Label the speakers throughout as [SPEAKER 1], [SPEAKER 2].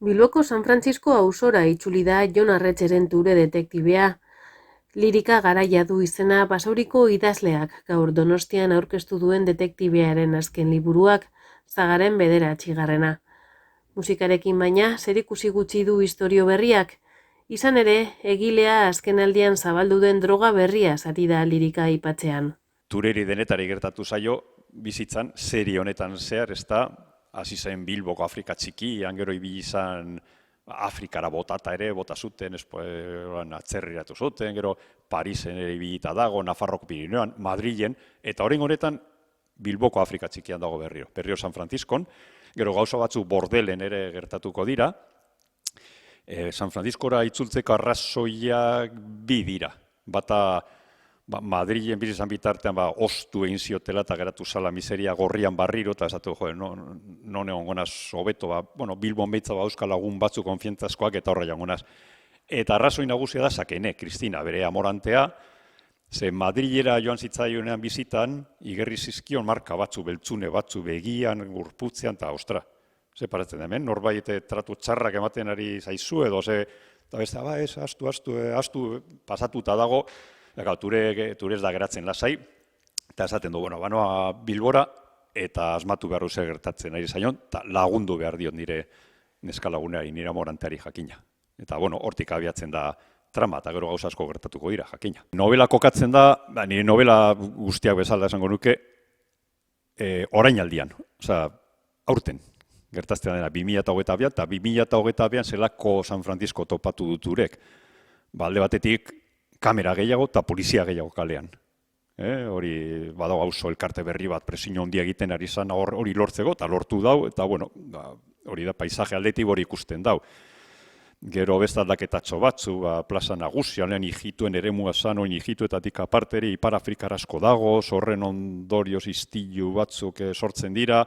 [SPEAKER 1] Bilboko San Frantzisko auzora itzuli da Jon Arretxeren Ture detektibea. Lirika garaia du izena Basauriko idazleak gaur Donostian aurkeztu duen detektibearen azken liburuak, Zagaren bederatzigarrena. Musikarekin baina, zerikusi gutxi du istorio berriak. Izan ere, egilea azkenaldian zabaldu den droga berria ari da lirika aipatzean.
[SPEAKER 2] Tureri denetari gertatu zaio, bizitzan, serie honetan zehar, ez da, hasi zen Bilboko Afrika txikian, gero ibili izan Afrikara botata ere, bota zuten, atzerriratu zuten, gero Parisen ere ibilita dago, Nafarroko Pirineoan, Madrilen, eta orain honetan Bilboko Afrika txikian dago berriro San Frantziskon, gero gauza batzu Bordelen ere gertatuko dira. San Frantziskora itzultzeko arrazoiak bi dira. Bata Madrilen bizi izan bitartean ostu egin ziotela eta geratu zala miseria gorrian barriro, eta esatu, non egon gonaz hobeto, Bilbon behitza euskal lagun batzu konfientzazkoak eta horra jangonaz. Eta arrazoi nagusia da Sakene, Kristina, bere amorantea, ze Madrilera joan zitzaionean bizitan, igerri zizkion marka batzu, beltzune batzu, begian, gurputzean, eta ostra. Ze paratzen da hemen, norbait tratu txarrak ematen ari zaizu, edo ze, eta beste, ez, astu, pasatuta dago, eta ture ez da geratzen lasai, eta esaten du, banoa Bilbora, eta asmatu behar zer gertatzen ari zaion, eta lagundu behar diot nire neskalaguneari, nire amoranteari jakina. Eta, hortik abiatzen da trama, eta gero gauza asko gertatuko dira, jakina. Novela kokatzen da, nire novela guztiak bezala esango nuke, orainaldian, aurten. Gertaztea dena 2022 eta 2022an zelako San Francisco topatu duturek. Alde batetik kamera gehiago eta polizia gehiago kalean. Hori badago auzo elkarte berri bat presio handia egiten ari zan hori lortzeko eta lortu dau, eta hori da paisaje aldetik hori ikusten dau. Gero beste aldaketatxo batzu, plaza nagusian lehen ijituen eremua zan, oin ijituetatik aparteri Ipar Afrikar asko dago, horren ondorioz istilu batzuk sortzen dira,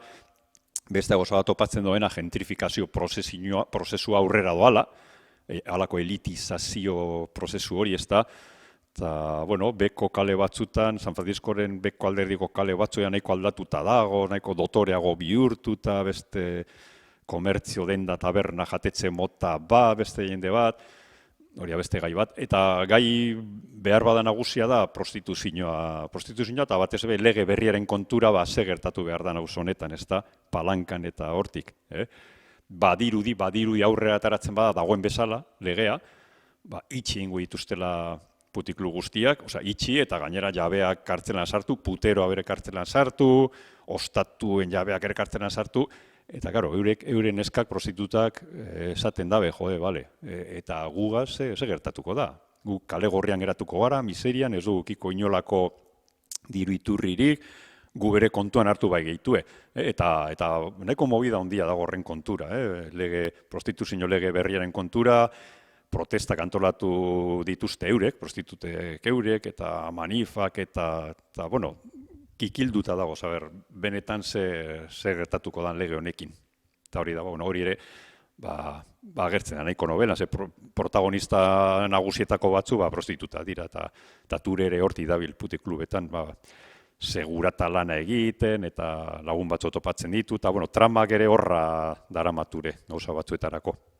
[SPEAKER 2] beste goza bat topatzen doena gentrifikazio prozesua aurrera doala, halako elitizazio prozesu hori ez da, eta, beko kale batzutan, San Franciscoren beko alderdiko kale batzuean nahiko aldatuta dago, nahiko dotoreago bihurtuta, beste komertzio denda taberna jatetxe mota beste jende bat, hori beste gai bat, eta gai behar bada nagusia da prostituzioa eta batez ere lege berriaren kontura ze gertatu behar da nagusi honetan, ez da, palankan eta hortik. Badirudi aurrera ataratzen bada dagoen bezala, legea, itxi ingo dituztela putiklu guztiak, itxi eta gainera jabeak kartzelan sartu, puteroa bere kartzelan sartu, ostatuen jabeak ere kartzelan sartu, eta, euren eskak prostitutak esaten dabe, eta gugaz ze gertatuko da. Gu kale gorrian geratuko gara, miserian, ez du kiko inolako diru iturririk, gu bere kontuan hartu bai gehitue. Eta nahiko movida handia dago horren kontura, prostituzio lege berriaren kontura, protestak antolatu dituzte eurek, prostitutek eurek, eta manifak, eta kikilduta dago, benetan ze gertatuko dan lege honekin. Eta hori dago, hori ere, agertzen da nahiko novela, ze protagonista nagusietako batzu prostituta dira, eta Ture ere horti dabil putik klubetan, segurata lana egiten, eta lagun batzu topatzen ditu, eta tramak ere horra darama Ture, gauza batzuetarako.